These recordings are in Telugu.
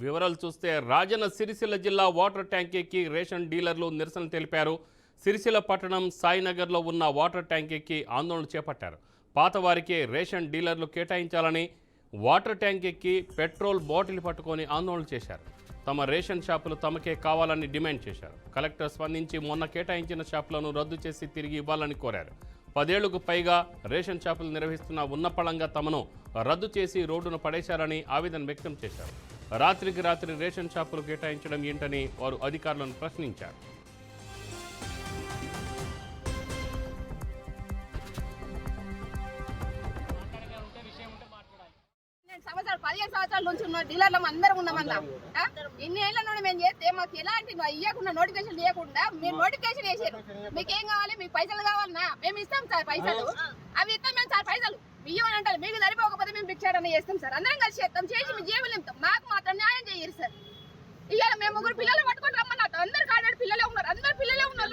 వివరాలు చూస్తే రాజన్న సిరిసిల్ల జిల్లా వాటర్ ట్యాంక్ ఎక్కి రేషన్ డీలర్లు నిరసన తెలిపారు. సిరిసిల్ల పట్టణం సాయినగర్లో ఉన్న వాటర్ ట్యాంక్ ఎక్కి ఆందోళన చేపట్టారు. పాతవారికే రేషన్ డీలర్లు కేటాయించాలని వాటర్ ట్యాంక్ ఎక్కి పెట్రోల్ బాటిల్ పట్టుకొని ఆందోళన చేశారు. తమ రేషన్ షాపులు తమకే కావాలని డిమాండ్ చేశారు. కలెక్టర్ స్పందించి మొన్న కేటాయించిన షాపులను రద్దు చేసి తిరిగి ఇవ్వాలని కోరారు. 10 ఏళ్లకు పైగా రేషన్ షాపులు నిర్వహిస్తున్న ఉన్నపళంగా తమను రద్దు చేసి రోడ్డును పడేశారని ఆవేదన వ్యక్తం చేశారు. రాత్రికి రాత్రి రేషన్ షాపులు కేటాయించడం ఏంటని వారు అధికారులను ప్రశ్నించారు. సంవత్సరాలు 15 సంవత్సరాల నుంచి ఉన్న డీలర్లు అందరం ఉన్నామన్నా. ఇన్ని ఏళ్ల నుండి మేము చేస్తే మాకు ఎలాంటి ఇవ్వకుండా నోటిఫికేషన్ ఇవ్వకుండా మీరు నోటిఫికేషన్ వేసారు. మీకు ఏం కావాలి, మీకు పైసలు కావాలన్నా మేము ఇస్తాం సార్, పైసలు అవి ఇస్తాం మేము సార్. పైసలు ఇవ్వని అంటారు, మీకు సరిపోకపోతే మేము భిక్షాటన చేస్తాం సార్. అందరం కలిసి చేస్తాం, చేసి మీ జేబులు నింపుతాం. మాకు మాత్రం న్యాయం చేయరు సార్. ఇవాళ మేము 3 పిల్లలు పట్టుకొని రమ్మన్నా. అందరు కాడాడు పిల్లలే ఉన్నారు, అందరు పిల్లలే ఉన్నారు.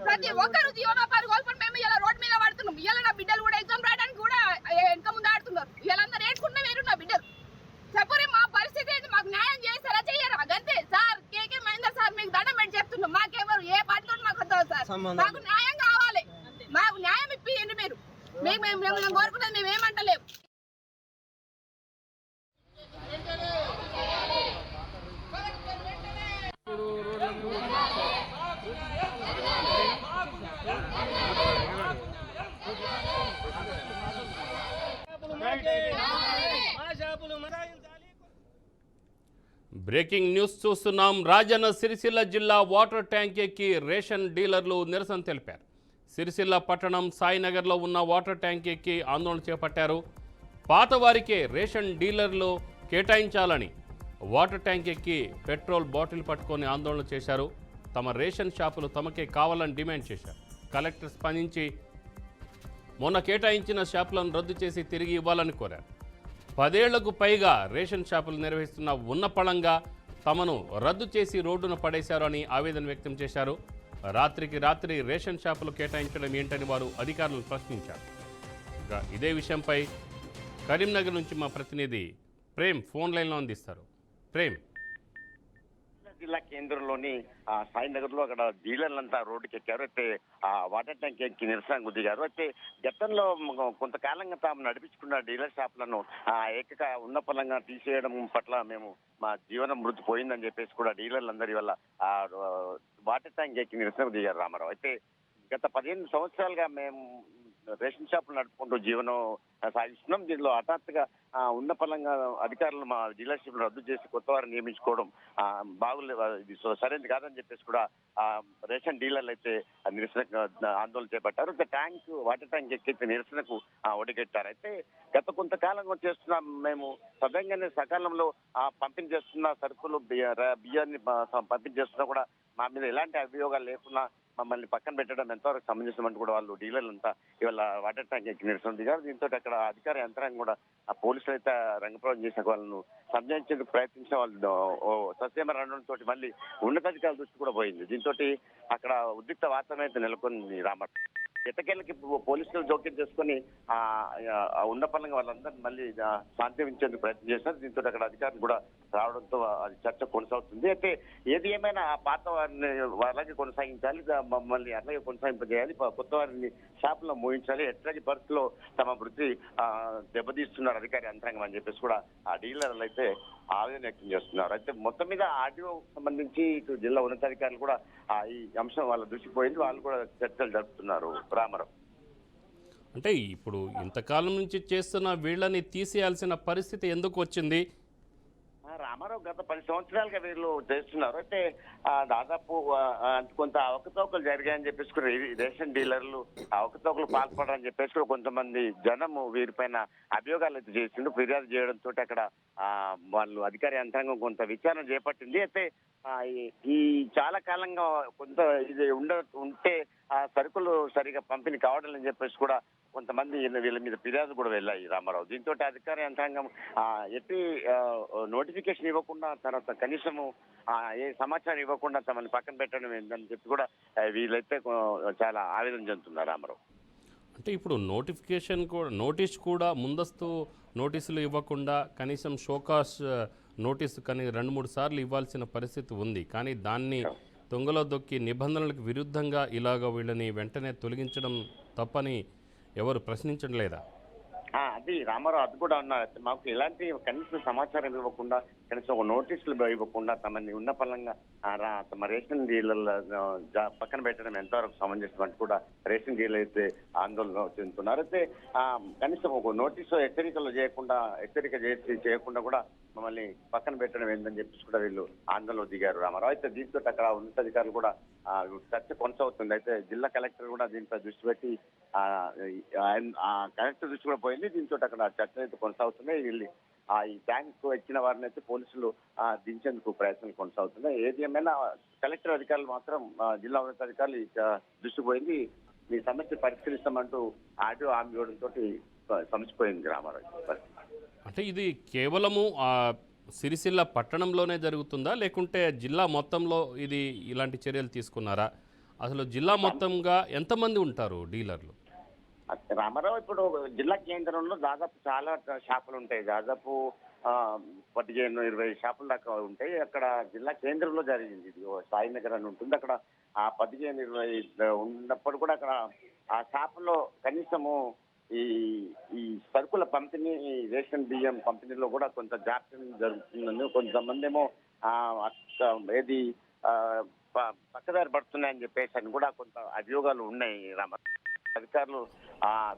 ప్రతి ఒక్కరు జీవనోపాధి కోల్పోయి మేము ఇలా రోడ్డు మీద పడుతున్నాం. ఇవాళ నా బిడ్డలు కూడా ఎగ్జామ్ రాయడానికి కూడా వెనక ముందు ఆడుతున్నారు. వీళ్ళందరూ ఏడుకుంటే వేరు నా బిడ్డలు. చెప్పరే మా పరిస్థితి ఏంటి, మాకు న్యాయం చేస్తారా చెయ్యరా? అంతే సార్. కేకే మహేందర్ సార్ మీకు దండం పెట్టి చెప్తున్నాం, మాకెవరు ఏ పార్టీతో మాకు వద్దావు సార్. మాకు న్యాయం కావాలి, మాకు న్యాయం ఇప్పియండి మీరు. మేము కోరుకున్నది మేము ఏమంటలేము. బ్రేకింగ్ న్యూస్ చూస్తున్నాం. రాజన్న సిరిసిల్ల జిల్లా వాటర్ ట్యాంక్ ఎక్కి రేషన్ డీలర్లు నిరసన తెలిపారు. సిరిసిల్ల పట్టణం సాయినగర్లో ఉన్న వాటర్ ట్యాంక్ ఎక్కి ఆందోళన చేపట్టారు. పాతవారికే రేషన్ డీలర్లు కేటాయించాలని వాటర్ ట్యాంక్ ఎక్కి పెట్రోల్ బాటిల్ పట్టుకొని ఆందోళన చేశారు. తమ రేషన్ షాపులు తమకే కావాలని డిమాండ్ చేశారు. కలెక్టర్ స్పందించి మొన్న కేటాయించిన షాపులను రద్దు చేసి తిరిగి ఇవ్వాలని కోరారు. 10 ఏళ్లకు పైగా రేషన్ షాపులు నిర్వహిస్తున్న ఉన్నపళంగా తమను రద్దు చేసి రోడ్డున పడేశారు అని ఆవేదన వ్యక్తం చేశారు. రాత్రికి రాత్రి రేషన్ షాపులు కేటాయించడం ఏంటని వారు అధికారులను ప్రశ్నించారు. ఇదే విషయంపై కరీంనగర్ నుంచి మా ప్రతినిధి ప్రేమ్ ఫోన్ లైన్లో అందిస్తారు. ప్రేమ్, జిల్లా కేంద్రంలోని సాయినగర్ లో అక్కడ డీలర్లంతా రోడ్డుకి ఎక్కారు. అయితే ఆ వాటర్ ట్యాంక్ ఎక్కి నిరసన దిగారు. అయితే గతంలో కొంతకాలంగా తాము నడిపించుకున్న డీలర్ షాపులను ఏకక ఉన్న పలంగా తీసేయడం పట్ల మేము మా జీవనం మృతి పోయిందని చెప్పేసి కూడా డీలర్లందరి వల్ల ఆ వాటర్ ట్యాంక్ ఎక్కి నిరసన దిగారు రామారావు. అయితే గత 15 సంవత్సరాలుగా మేము రేషన్ షాపులు నడుపుకుంటూ జీవనం సాగిస్తున్నాం. దీనిలో హఠాత్తుగా ఉన్న పలంగా అధికారులు మా డీలర్షిప్ రద్దు చేసి కొత్త వారిని నియమించుకోవడం బాగులేదు, ఇది సరైనది కాదని చెప్పేసి కూడా రేషన్ డీలర్లు అయితే నిరసన ఆందోళన చేపట్టారు. వాటర్ ట్యాంక్ ఎక్కితే నిరసనకు ఒడిగట్టారు. అయితే గత కొంతకాలంగా చేస్తున్నాం మేము సవ్యంగానే సకాలంలో పంపిణీ చేస్తున్న సరుకులు బియ్యాన్ని పంపిణీ చేస్తున్నా కూడా మా మీద ఎలాంటి అభియోగాలు లేకుండా మమ్మల్ని పక్కన పెట్టడం ఎంతవరకు సంబంధించినట్టు కూడా వాళ్ళు డీలర్లంతా ఇవాళ వాటర్ ట్యాంక్ ఎక్కి నిరసన దిగారు. దీంతో అక్కడ అధికార యంత్రాంగం కూడా పోలీసులు అయితే రంగప్రవేశం చేసిన వాళ్ళను సంజయించేందుకు ప్రయత్నించిన వాళ్ళు సస్యమ రణంతో మళ్ళీ ఉన్నతాధికారుల దృష్టి కూడా పోయింది. దీంతో అక్కడ ఉద్రిక్త వాతావరణం అయితే నెలకొంది రామ. ఎట్టకేళ్ళకి పోలీసులు జోక్యం చేసుకుని ఉన్న పరంగా వాళ్ళందరినీ మళ్ళీ శాంతించేందుకు ప్రయత్నం చేస్తారు. దీంతో అక్కడ అధికారులు కూడా రావడంతో అది చర్చ కొనసాగుతుంది. అయితే ఏది ఏమైనా ఆ పాత వారిని అలాగే కొనసాగించాలి, మమ్మల్ని అలాగే కొనసాగింపజేయాలి, కొత్త వారిని షాపులో మోయించాలి. ఎట్లాంటి పరిస్థితుల్లో తమ వృత్తి దెబ్బతీస్తున్నారు అధికారి యంత్రాంగం అని చెప్పేసి కూడా ఆ డీలర్లు అయితే ఆవేదన వ్యక్తం చేస్తున్నారు. అయితే మొత్తం మీద ఆర్డీఓ సంబంధించి ఇటు జిల్లా ఉన్నతాధికారులు కూడా ఈ అంశం వాళ్ళ దృష్టికి పోయింది. వాళ్ళు కూడా చర్చలు జరుపుతున్నారు రామారావు. అంటే ఇప్పుడు ఇంతకాలం నుంచి చేస్తున్న వీళ్ళని తీసేయాల్సిన పరిస్థితి ఎందుకు వచ్చింది? రామారావు గత 10 సంవత్సరాలుగా వీళ్ళు చేస్తున్నారు. అయితే దాదాపు కొంత అవకతవకలు జరిగాయని చెప్పేసి కూడా రేషన్ డీలర్లు అవకతవకలు పాల్పడారని చెప్పేసి కూడా కొంతమంది జనము వీరిపైన అభియోగాలు అయితే చేసిండు. ఫిర్యాదు చేయడంతో అక్కడ వాళ్ళు అధికార యంత్రాంగం కొంత విచారణ చేపట్టింది. అయితే ఈ చాలా కాలంగా కొంత ఇది ఉంటే సరుకులు సరిగా పంపిణీ కావడం అని చెప్పేసి కూడా కొంతమంది వీళ్ళ మీద ఫిర్యాదు కూడా వెళ్ళాయి రామారావు. దీంతో అధికార యంత్రాంగం ఎట్టి నోటిఫికేషన్ ఇవ్వకుండా తర్వాత కనీసము ఏ సమాచారం ఇవ్వకుండా తమని పక్కన పెట్టడం ఏంటని చెప్పి కూడా వీళ్ళైతే చాలా ఆవేదన చెందుతున్నారు రామారావు. అంటే ఇప్పుడు నోటిఫికేషన్ కూడా నోటీస్ కూడా ముందస్తు నోటీసులు ఇవ్వకుండా కనీసం షోకాస్ నోటీసు కానీ 2-3 సార్లు ఇవ్వాల్సిన పరిస్థితి ఉంది. కానీ దాన్ని తొంగలో దొక్కి నిబంధనలకు విరుద్ధంగా ఇలాగ వీళ్ళని వెంటనే తొలగించడం తప్పని ఎవరు ప్రశ్నించడం లేదా? అది రామారావు అది కూడా ఉన్నారు. మాకు ఎలాంటి కనీసం సమాచారం ఇవ్వకుండా, కనీసం ఒక నోటీసులు ఇవ్వకుండా తమని ఉన్న పలంగా తమ రేషన్ డీలర్ల పక్కన పెట్టడం ఎంతవరకు సమంజసం అంటూ కూడా రేషన్ డీలర్ అయితే ఆందోళన చెందుతున్నారు. అయితే కనీసం ఒక నోటీసు హెచ్చరికలు చేయకుండా కూడా మమ్మల్ని పక్కన పెట్టడం ఏందని చెప్పేసి కూడా వీళ్ళు ఆందోళన దిగారు రామారావు. అయితే దీంతో అక్కడ ఉన్నతాధికారులు కూడా చర్చ కొనసాగుతుంది. అయితే జిల్లా కలెక్టర్ కూడా దీనిపై దృష్టి పెట్టి కలెక్టర్ దృష్టి కూడా పోయింది. దీంతో అక్కడ చర్చ అయితే కొనసాగుతున్నాయి. వీళ్ళు ఈ బ్యాంకు ఇచ్చిన వారిని అయితే పోలీసులు దించేందుకు ప్రయత్నాలు కొనసాగుతున్నాయి. ఏది ఏమైనా కలెక్టర్ అధికారులు మాత్రం జిల్లా ఉన్నతాధికారులు దృష్టి పోయింది. మీ సమస్య పరిష్కరిస్తామంటూ ఆడియో హామీ ఇవ్వడంతో సమసిపోయింది రామారావు. అంటే ఇది కేవలము సిరిసిల్ల పట్టణంలోనే జరుగుతుందా, లేకుంటే జిల్లా మొత్తంలో ఇది ఇలాంటి చర్యలు తీసుకున్నారా? అసలు జిల్లా మొత్తంగా ఎంతమంది ఉంటారు డీలర్లు? రామారావు ఇప్పుడు జిల్లా కేంద్రంలో దాదాపు చాలా షాపులు ఉంటాయి. దాదాపు 15-20 షాపుల దాకా ఉంటాయి. అక్కడ జిల్లా కేంద్రంలో జరిగింది. ఇది సాయినగర్ అని ఉంటుంది. అక్కడ ఆ 15-20 ఉన్నప్పుడు కూడా అక్కడ ఆ షాపులో కనీసము ఈ సరుకుల పంపిణీ, రేషన్ బియ్యం పంపిణీలో కూడా కొంత జాప్యం జరుగుతుందని, కొంతమంది ఏమో ఏది పక్కదారి పడుతున్నాయని చెప్పేసి అని కూడా కొంత అభియోగాలు ఉన్నాయి. అధికారులు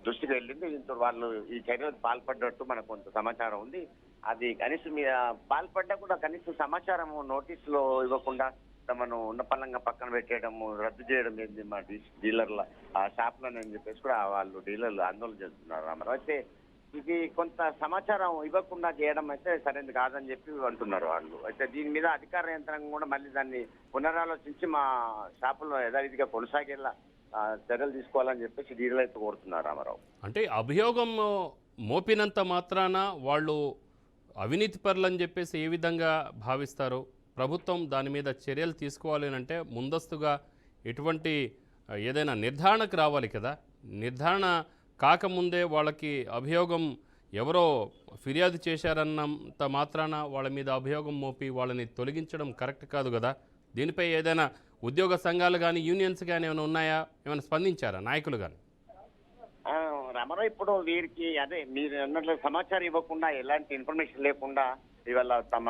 దృష్టికి వెళ్ళింది. దీంతో వాళ్ళు ఈ చర్యలు పాల్పడ్డట్టు మనకు కొంత సమాచారం ఉంది. అది కనీసం పాల్పడ్డా కూడా కనీసం సమాచారం నోటీసులో ఇవ్వకుండా తమను ఉన్న పలంగా పక్కన పెట్టేయడము, రద్దు చేయడం ఏంది మా డీలర్ల షాపులని అని చెప్పేసి కూడా వాళ్ళు డీలర్లు ఆందోళన చేస్తున్నారు రామారావు. అయితే ఇది కొంత సమాచారం ఇవ్వకుండా చేయడం అయితే సరైనది కాదని చెప్పి అంటున్నారు వాళ్ళు. అయితే దీని మీద అధికార యంత్రాంగం కూడా మళ్ళీ దాన్ని పునరాలోచించి మా షాపుల్లో యథావిధిగా కొనసాగేలా చర్యలు తీసుకోవాలని చెప్పేసి డీలర్లు అయితే కోరుతున్నారు రామారావు. అంటే అభియోగం మోపినంత మాత్రాన వాళ్ళు అవినీతి పరులని చెప్పేసి ఏ విధంగా భావిస్తారు? ప్రభుత్వం దాని మీద చర్యలు తీసుకోవాలి అంటే ముందస్తుగా ఎటువంటి ఏదైనా నిర్ధారణకు రావాలి కదా. నిర్ధారణ కాకముందే వాళ్ళకి అభియోగం ఎవరో ఫిర్యాదు చేశారన్నంత మాత్రాన వాళ్ళ మీద అభియోగం మోపి వాళ్ళని తొలగించడం కరెక్ట్ కాదు కదా. దీనిపై ఏదైనా ఉద్యోగ సంఘాలు కానీ యూనియన్స్ కానీ ఏమైనా ఉన్నాయా? ఏమైనా స్పందించారా నాయకులు కానీ? రామారావు ఇప్పుడు వీరికి అదే మీరు అన్నట్లు సమాచారం ఇవ్వకుండా, ఎలాంటి ఇన్ఫర్మేషన్ లేకుండా ఇవాళ తమ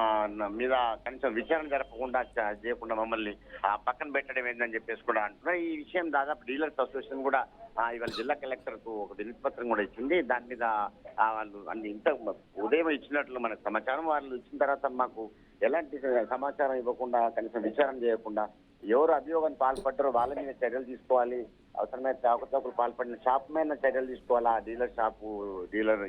మీద కనీసం విచారణ జరపకుండా చేయకుండా మమ్మల్ని పక్కన పెట్టడం ఏందని చెప్పేసి కూడా అంటున్నారు. ఈ విషయం దాదాపు డీలర్స్ అసోసియేషన్ కూడా ఇవాళ జిల్లా కలెక్టర్ కు ఒక వినతి పత్రం కూడా ఇచ్చింది. దాని మీద వాళ్ళు ఇంత ఉదయం ఇచ్చినట్లు మనకు సమాచారం. వాళ్ళు ఇచ్చిన తర్వాత మాకు ఎలాంటి సమాచారం ఇవ్వకుండా, కనీసం విచారణ చేయకుండా ఎవరు అభియోగాన్ని పాల్పడ్డారో వాళ్ళ మీద చర్యలు తీసుకోవాలి. అవసరమైన అవకతవకలు పాల్పడిన షాప్ మీద చర్యలు తీసుకోవాలి. ఆ డీలర్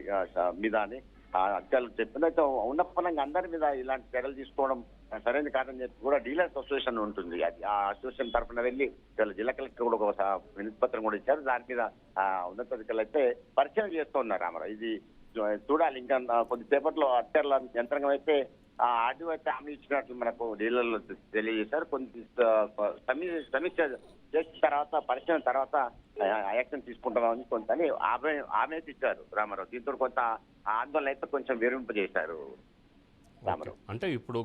మీద అని అధికారులు చెప్పిన ఉన్న పరంగా అందరి మీద ఇలాంటి చర్యలు తీసుకోవడం సరైనది కాదని చెప్పి కూడా డీలర్స్ అసోసియేషన్ ఉంటుంది. ఆ అసోసియేషన్ తరఫున వెళ్ళి జిల్లా కలెక్టర్ కూడా ఒక వినతి పత్రం కూడా ఇచ్చారు. దాని మీద ఉన్నతాధికారులు అయితే పరిశీలన చేస్తూ ఉన్నారు రామారావు. ఇది చూడాలి. ఇంకా కొద్దిసేపట్లో అధికారుల యంత్రాంగం అయితే ఆర్డీఓ అయితే హామీ ఇచ్చినట్లు మనకు డీలర్లు తెలియజేశారు. సమీక్ష చేసిన తర్వాత, పరిశీలన తర్వాత యాక్షన్ తీసుకుంటామని కొంత ఆమె ఇచ్చారు రామారావు. దీంతో కొంత ఆందోళన అయితే కొంచెం విరింపజేశారు రామారావు. అంటే ఇప్పుడు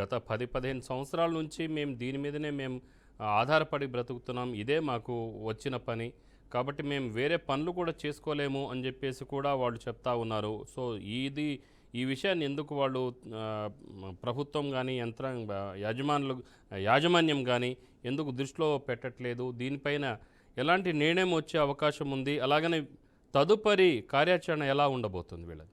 గత 10-15 సంవత్సరాల నుంచి మేము దీని మీదనే మేము ఆధారపడి బ్రతుకుతున్నాం, ఇదే మాకు వచ్చిన పని, కాబట్టి మేము వేరే పనులు కూడా చేసుకోలేము అని చెప్పేసి కూడా వాళ్ళు చెప్తా ఉన్నారు. సో ఈ విషయాన్ని ఎందుకు వాళ్ళు ప్రభుత్వం కానీ యాజమాన్యం కానీ ఎందుకు దృష్టిలో పెట్టట్లేదు? దీనిపైన ఎలాంటి నిర్ణయం వచ్చే అవకాశం ఉంది? అలాగనే తదుపరి కార్యాచరణ ఎలా ఉండబోతుంది వీళ్ళది?